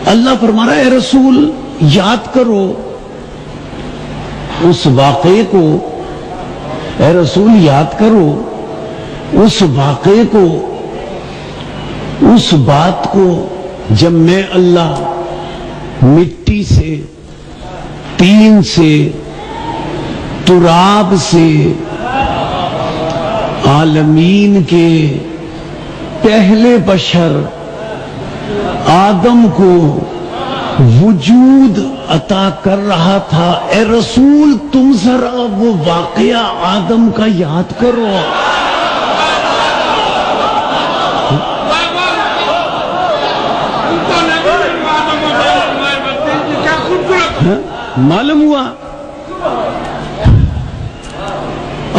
اللہ فرما رہا ہے اے رسول یاد کرو اس واقعے کو، اے رسول یاد کرو اس واقعے کو، اس بات کو جب میں اللہ مٹی سے، تین سے، تراب سے عالمین کے پہلے بشر آدم کو وجود عطا کر رہا تھا، اے رسول تم ذرا وہ واقعہ آدم کا یاد کرو۔ معلوم ہوا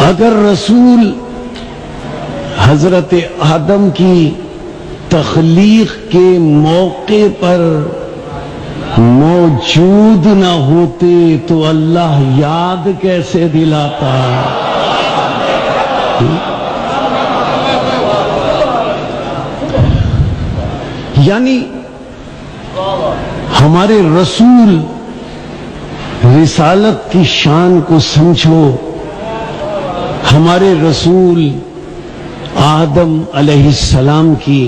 اگر رسول حضرت آدم کی تخلیق کے موقع پر موجود نہ ہوتے تو اللہ یاد کیسے دلاتا؟ یعنی ہمارے رسول رسالت کی شان کو سمجھو، ہمارے رسول آدم علیہ السلام کی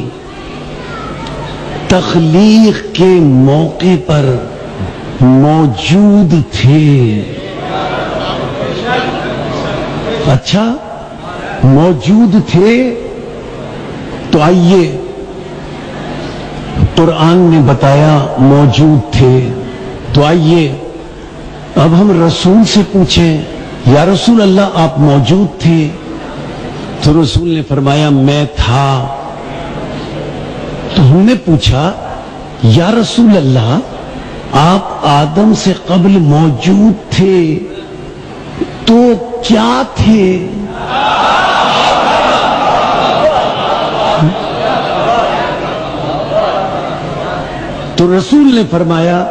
تخلیق کے موقع پر موجود تھے۔ اچھا موجود تھے تو آئیے قرآن نے بتایا موجود تھے، تو آئیے اب ہم رسول سے پوچھیں یا رسول اللہ آپ موجود تھے؟ تو رسول نے فرمایا میں تھا۔ تو ہم نے پوچھا یا رسول اللہ آپ آدم سے قبل موجود تھے تو کیا تھے؟ تو رسول نے فرمایا،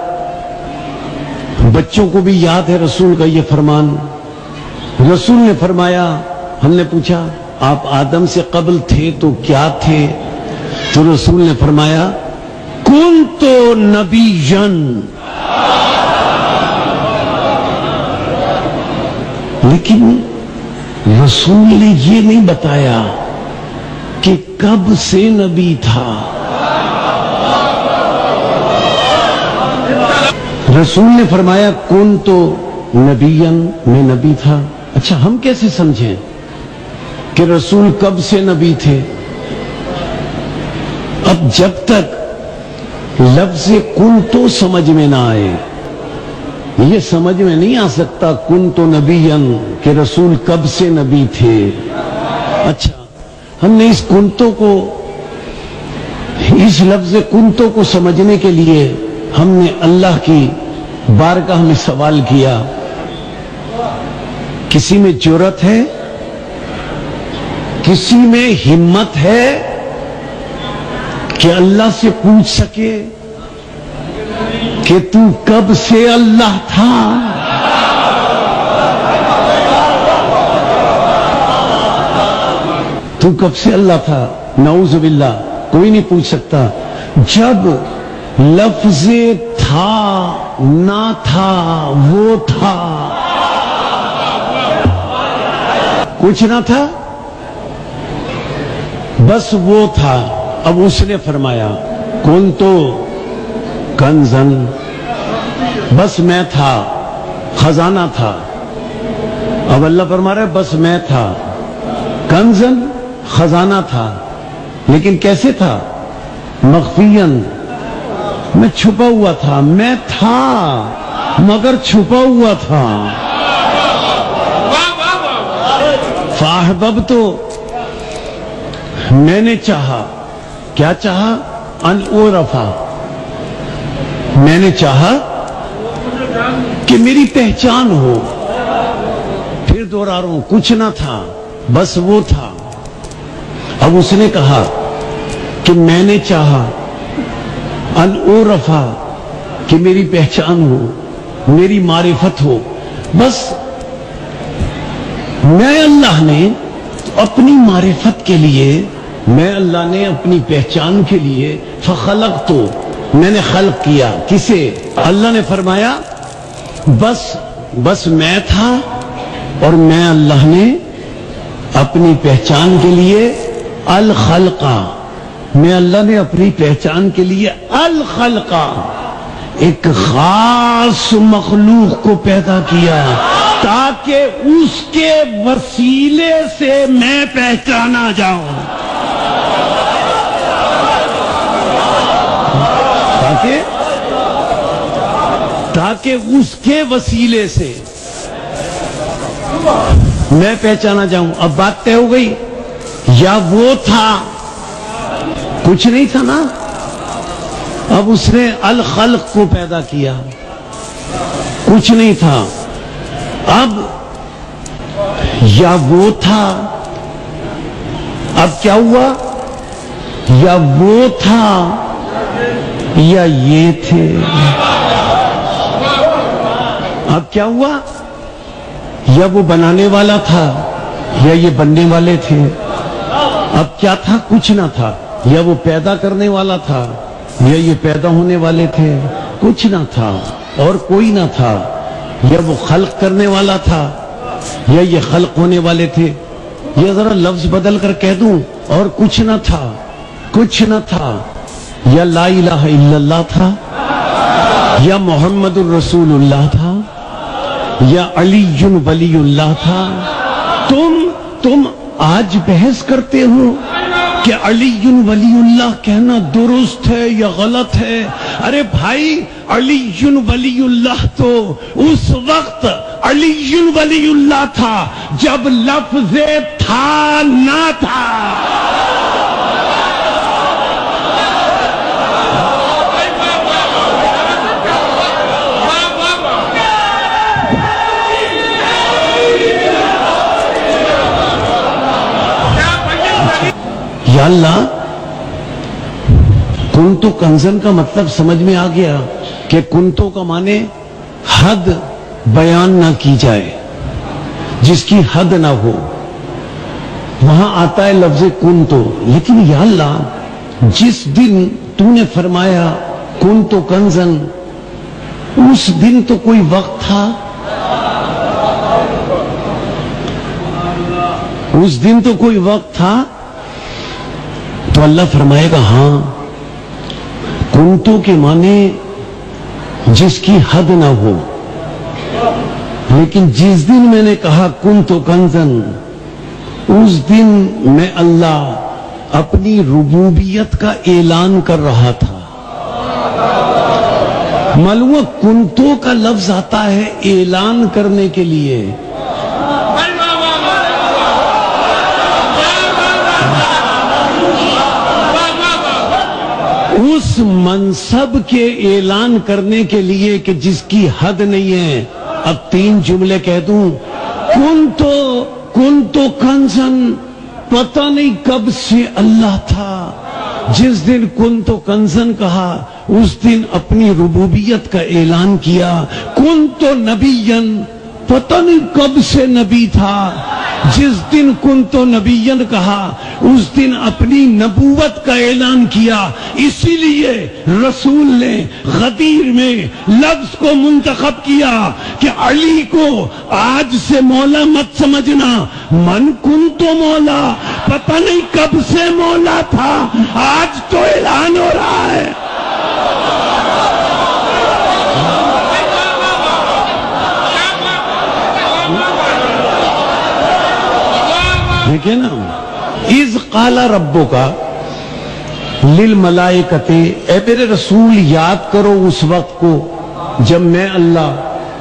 بچوں کو بھی یاد ہے رسول کا یہ فرمان، رسول نے فرمایا ہم نے پوچھا آپ آدم سے قبل تھے تو کیا تھے؟ تو رسول نے فرمایا کنت نبیًا، لیکن رسول نے یہ نہیں بتایا کہ کب سے نبی تھا۔ رسول نے فرمایا کنت نبیًا، میں نبی تھا۔ اچھا ہم کیسے سمجھیں کہ رسول کب سے نبی تھے؟ اب جب تک لفظ کنت سمجھ میں نہ آئے، یہ سمجھ میں نہیں آ سکتا کنت نبیًا کہ رسول کب سے نبی تھے۔ اچھا ہم نے اس کنتو کو، اس لفظ کنتو کو سمجھنے کے لیے ہم نے اللہ کی بارگاہ میں سوال کیا، کسی میں جرأت ہے، کسی میں ہمت ہے کہ اللہ سے پوچھ سکے کہ تو کب سے اللہ تھا؟ تو کب سے اللہ تھا؟ نعوذ باللہ کوئی نہیں پوچھ سکتا۔ جب لفظ تھا نہ تھا وہ تھا، کچھ نہ تھا بس وہ تھا۔ اب اس نے فرمایا کنتو کنزن، بس میں تھا، خزانہ تھا۔ اب اللہ فرما رہا ہے بس میں تھا، کنزن خزانہ تھا، لیکن کیسے تھا؟ مخفیاً، میں چھپا ہوا تھا، میں تھا مگر چھپا ہوا تھا۔ فاحببت، میں نے چاہا، کیا چاہا؟ ان اعرفا، میں نے چاہا کہ میری پہچان ہو۔ پھر دوہرا رہا ہوں، کچھ نہ تھا بس وہ تھا۔ اب اس نے کہا کہ میں نے چاہا ان اعرفا کہ میری پہچان ہو، میری معرفت ہو، بس میں اللہ نے اپنی معرفت کے لیے، میں اللہ نے اپنی پہچان کے لیے فخلقت، میں نے خلق کیا. کسے؟ اللہ نے فرمایا بس میں تھا اور میں اللہ نے اپنی پہچان کے لیے الخلقہ، میں اللہ نے اپنی پہچان کے لیے الخلقہ ایک خاص مخلوق کو پیدا کیا تاکہ اس کے وسیلے سے میں پہچانا جاؤں. تاکہ اس کے وسیلے سے میں پہچانا جاؤں. اب بات طے ہو گئی. یا وہ تھا، کچھ نہیں تھا نا، اب اس نے الخلق کو پیدا کیا، کچھ نہیں تھا. اب یا وہ تھا، اب کیا ہوا؟ یا وہ تھا یا یہ تھے. اب کیا ہوا؟ یا وہ بنانے والا تھا یا یہ بننے والے تھے. اب کیا تھا؟ کچھ نہ تھا. یا وہ پیدا کرنے والا تھا یا یہ پیدا ہونے والے تھے. کچھ نہ تھا اور کوئی نہ تھا. یا وہ خلق کرنے والا تھا یا یہ خلق ہونے والے تھے. یہ ذرا لفظ بدل کر کہہ دوں، اور کچھ نہ تھا، کچھ نہ تھا. یا لا الہ الا اللہ تھا، یا محمد الرسول اللہ تھا، یا علی ولی اللہ تھا. تم آج بحث کرتے ہو کہ علی ولی اللہ کہنا درست ہے یا غلط ہے. ارے بھائی، علی ولی اللہ تو اس وقت علی ولی اللہ تھا جب لفظ تھا نہ تھا. یا اللہ، کنتو کنزن کا مطلب سمجھ میں آ گیا کہ کنتو کا معنی حد بیان نہ کی جائے، جس کی حد نہ ہو، وہاں آتا ہے لفظ کنتو. لیکن یا اللہ، جس دن تو نے فرمایا کنتو کنزن، اس دن تو کوئی وقت تھا، اس دن تو کوئی وقت تھا. تو اللہ فرمائے گا ہاں، کنتو کے معنی جس کی حد نہ ہو. لیکن جس دن میں نے کہا کنتو کنزن، اس دن میں اللہ اپنی ربوبیت کا اعلان کر رہا تھا. معلوم کنتو کا لفظ آتا ہے اعلان کرنے کے لیے. اس منصب کے اعلان کرنے کے لیے کہ جس کی حد نہیں ہے. اب 3 جملے کہہ دوں. کنتو کنزن، پتہ نہیں کب سے اللہ تھا. جس دن کنتو کنزن کہا، اس دن اپنی ربوبیت کا اعلان کیا. کنتو نبیًا، پتہ نہیں کب سے نبی تھا. جس دن کنتو نبیًا کہا، اس دن اپنی نبوت کا اعلان کیا. اسی لیے رسول نے غدیر میں لفظ کو منتخب کیا کہ علی کو آج سے مولا مت سمجھنا، من کنتو مولا، پتہ نہیں کب سے مولا تھا، آج تو اعلان ہو رہا ہے. دیکھیں نا، اذ قال ربک للملائکۃ، اے میرے رسول یاد کرو اس وقت کو جب میں اللہ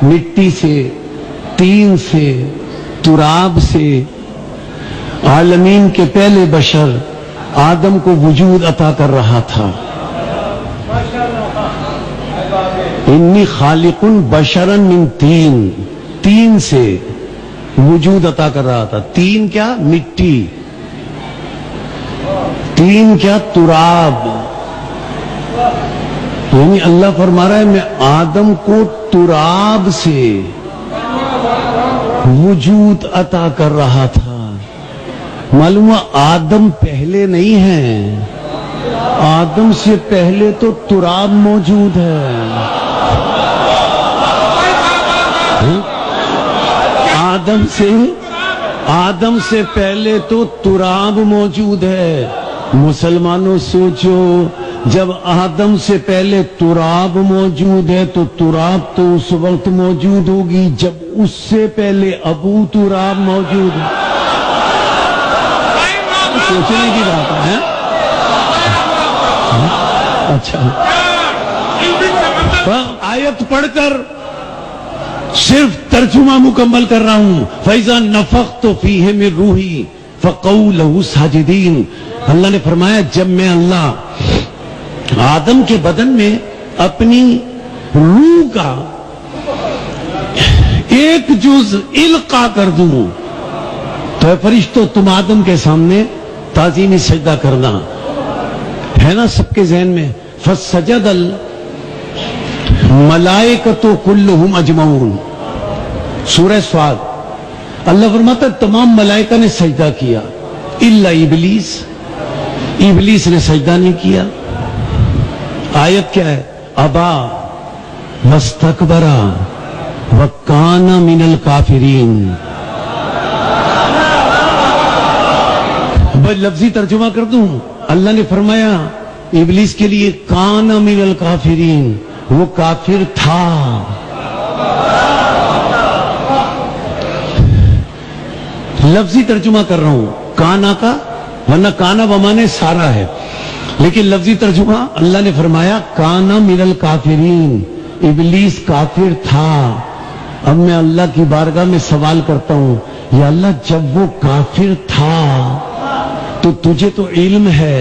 مٹی سے، طین سے، تراب سے، عالمین کے پہلے بشر آدم کو وجود عطا کر رہا تھا. انی خالق بشرا من طین، طین سے وجود عطا کر رہا تھا. طین کیا؟ مٹی. طین کیا؟ تراب. یعنی اللہ فرما رہا ہے میں آدم کو تراب سے وجود عطا کر رہا تھا. معلوم ہے آدم پہلے نہیں ہے، آدم سے پہلے تو تراب موجود ہے. آدم سے پہلے تو تراب موجود ہے. مسلمانوں سوچو، جب آدم سے پہلے تراب موجود ہے تو تراب تو اس وقت موجود ہوگی جب اس سے پہلے ابو تراب موجود ہے. سوچنے کی بات ہے. اچھا، آیت پڑھ کر صرف ترجمہ مکمل کر رہا ہوں. فَإِذَا نَفَخْتُ فِيهِ مِن رُوحِي فَقَعُوا لَهُ سَاجِدِينَ. اللہ نے فرمایا جب میں اللہ آدم کے بدن میں اپنی روح کا ایک جز القا کر دوں تو اے فرشتوں تم آدم کے سامنے تعظیمی سجدہ کرنا. ہے نا سب کے ذہن میں؟ فَسَجَدَ الْمَلَائِكَةُ كُلُّهُمْ أَجْمَعُونَ. سورہ صاد. اللہ فرماتا ہے تمام ملائکہ نے سجدہ کیا الا ابلیس. ابلیس نے سجدہ نہیں کیا. آیت کیا ہے؟ ابا واستکبر وکان من الکافرین. لفظی ترجمہ کر دوں. اللہ نے فرمایا ابلیس کے لیے کان من الکافرین، وہ کافر تھا. لفظی ترجمہ کر رہا ہوں کانا کا، ورنہ کانا بمانے سارا ہے، لیکن لفظی ترجمہ اللہ نے فرمایا کانا من الکافرین، ابلیس کافر تھا. اب میں اللہ کی بارگاہ میں سوال کرتا ہوں، یا اللہ جب وہ کافر تھا تو تجھے تو علم ہے،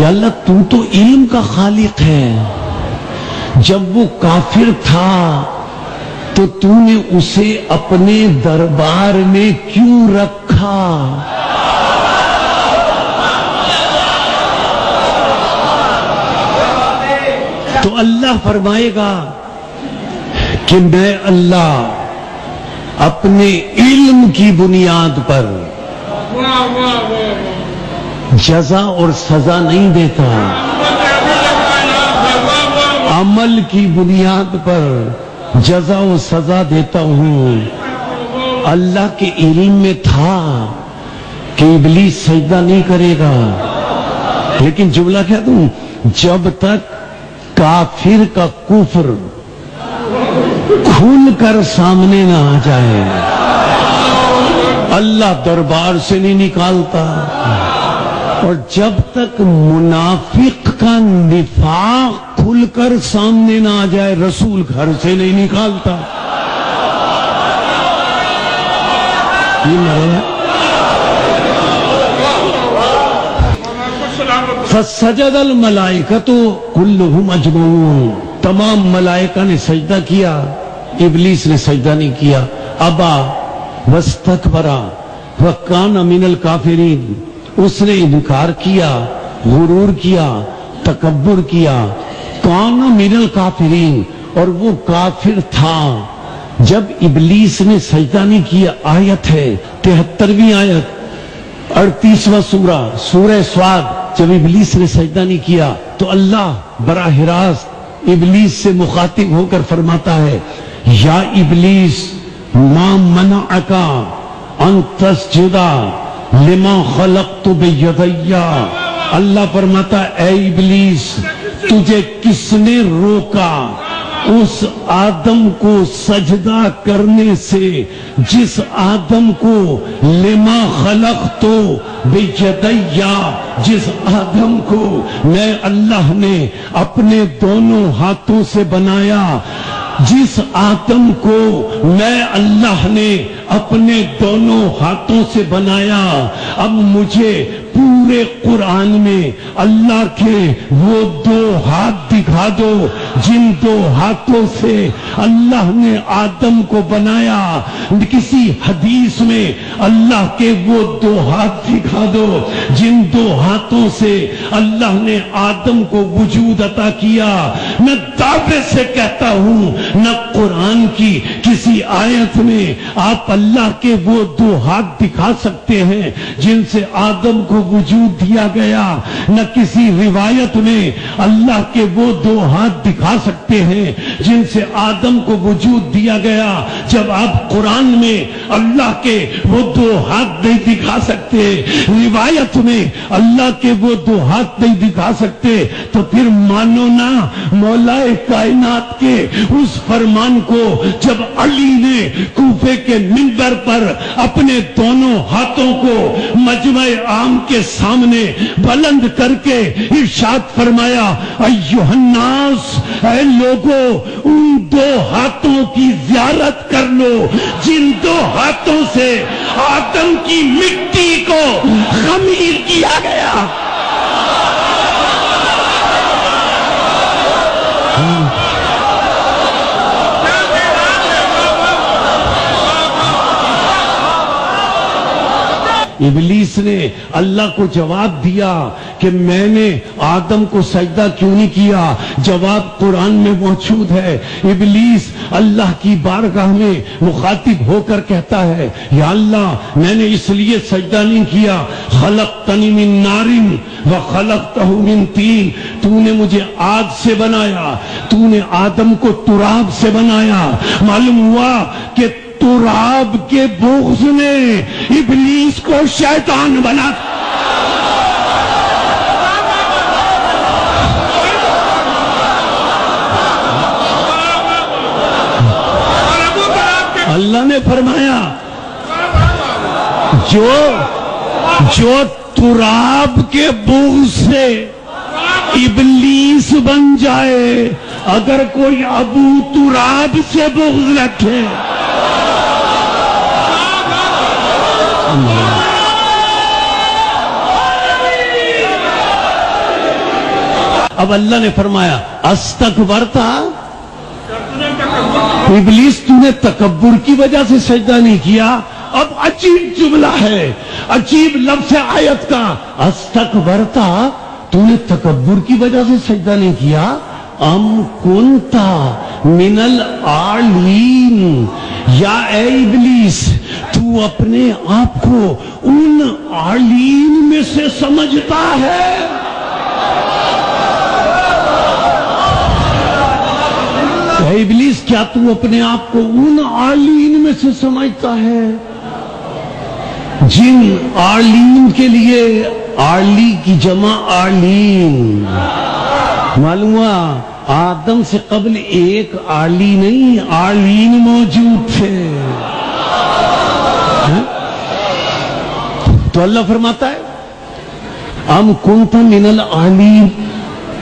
یا اللہ تو علم کا خالق ہے. جب وہ کافر تھا تو تو نے اسے اپنے دربار میں کیوں رکھا؟ تو اللہ فرمائے گا کہ میں اللہ اپنے علم کی بنیاد پر جزا اور سزا نہیں دیتا، عمل کی بنیاد پر جزا و سزا دیتا ہوں. اللہ کے علم میں تھا کہ ابلیس سجدہ نہیں کرے گا، لیکن جملہ کہہ دوں، جب تک کافر کا کفر کھل کر سامنے نہ آ جائے اللہ دربار سے نہیں نکالتا، اور جب تک منافق کا نفاق کھل کر سامنے نہ آ جائے رسول گھر سے نہیں نکالتا. فَسَجَدَ الْمَلَائِكَةُ كُلُّهُمْ أَجْمَعُونَ. تمام ملائکہ نے سجدہ کیا، ابلیس نے سجدہ نہیں کیا. ابا واستکبر وکان من الکافرین. اس نے انکار کیا، غرور کیا، تکبر کیا. کان من الکافرین، اور وہ کافر تھا. جب ابلیس نے سجدہ نہیں کیا، آیت ہے 73ویں آیت 38واں سورہ صاد. جب ابلیس نے سجدہ نہیں کیا تو اللہ براہ راست ابلیس سے مخاطب ہو کر فرماتا ہے یا ابلیس ما منعک ان تسجد لما خلقت بیدی. اللہ فرماتا ہے اے ابلیس تجھے کس نے روکا اس آدم کو سجدہ کرنے سے جس آدم کو لما خلقت بیدی، جس آدم کو میں اللہ نے اپنے دونوں ہاتھوں سے بنایا، جس آدم کو میں اللہ نے اپنے دونوں ہاتھوں سے بنایا. اب مجھے پورے قرآن میں اللہ کے وہ دو ہاتھ دکھا دو جن دو ہاتھوں سے اللہ نے آدم کو بنایا. کسی حدیث میں اللہ کے وہ دو ہاتھ دکھا دو جن دو ہاتھوں سے اللہ نے آدم کو وجود عطا کیا. میں دعوے سے کہتا ہوں نہ قرآن کی کسی آیت میں آپ اللہ کے وہ دو ہاتھ دکھا سکتے ہیں جن سے آدم کو وجود دیا گیا، نہ کسی روایت میں اللہ کے وہ دو ہاتھ دکھا سکتے ہیں جن سے آدم کو وجود دیا گیا۔ جب آپ قرآن میں اللہ کے وہ دو ہاتھ نہیں دکھا سکتے، روایت میں اللہ کے وہ دو ہاتھ نہیں دکھا سکتے، تو پھر مانو نا مولا کائنات کے اس فرمان کو جب علی نے کوفے کے منبر پر اپنے دونوں ہاتھوں کو مجمع عام کے سامنے بلند کر کے ارشاد فرمایا، ایھا الناس، اے لوگوں، ان دو ہاتھوں کی زیارت کر لو جن دو ہاتھوں سے آدم کی مٹی کو خمیر کیا گیا۔ ابلیس نے اللہ کو جواب دیا کہ میں نے آدم کو سجدہ کیوں نہیں کیا؟ جواب قرآن میں موجود ہے۔ ابلیس اللہ کی بارگاہ میں مخاطب ہو کر کہتا ہے، یا اللہ میں نے اس لیے سجدہ نہیں کیا، خلقتنی من نار وخلقتہ من طین، تو نے مجھے آگ سے بنایا، تو نے آدم کو تراب سے بنایا۔ معلوم ہوا کہ تراب کے بغض نے ابلیس کو شیطان بنا۔ اللہ نے فرمایا جو تراب کے بغض سے ابلیس بن جائے، اگر کوئی ابو تراب سے بغض رکھے، اب اللہ نے فرمایا استکبرتا، ابلیس تو نے تکبر کی وجہ سے سجدہ نہیں کیا۔ اب عجیب جملہ ہے، عجیب لفظ آیت کا، استکبرتا، تو نے تکبر کی وجہ سے سجدہ نہیں کیا، ام کنتا من العالین، یا اے ابلیس تو اپنے آپ کو ان عالین میں سے سمجھتا ہے؟ اے ابلیس کیا تو اپنے آپ کو ان عالین میں سے سمجھتا ہے جن عالین کے لیے عالی کی جمع عالین؟ معلوم ہوا آدم سے قبل ایک عالی نہیں، عالین موجود تھے۔ تو اللہ فرماتا ہے ام کنت من العالین،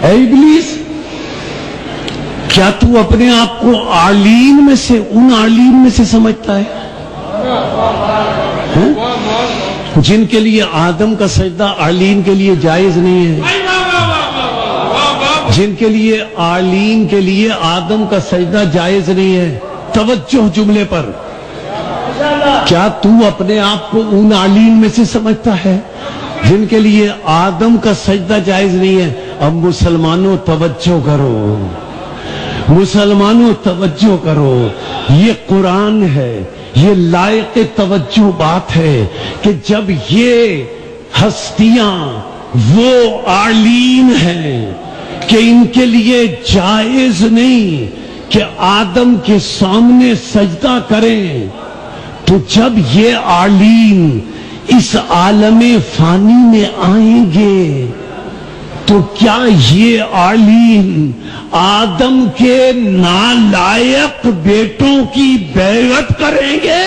اے ابلیس کیا تو اپنے آپ کو عالین میں سے، ان عالین میں سے سمجھتا ہے جن کے لیے آدم کا سجدہ عالین کے لیے جائز نہیں ہے، جن کے لیے عالین کے لیے آدم کا سجدہ جائز نہیں ہے؟ توجہ جملے پر، کیا تو اپنے آپ کو ان عالین میں سے سمجھتا ہے جن کے لیے آدم کا سجدہ جائز نہیں ہے؟ اب مسلمانوں توجہ کرو، مسلمانوں توجہ کرو، یہ قرآن ہے، یہ لائق توجہ بات ہے کہ جب یہ ہستیاں وہ عالین ہیں کہ ان کے لیے جائز نہیں کہ آدم کے سامنے سجدہ کریں، تو جب یہ عالین اس عالم فانی میں آئیں گے تو کیا یہ عالین آدم کے نالائق بیٹوں کی بیعت کریں گے؟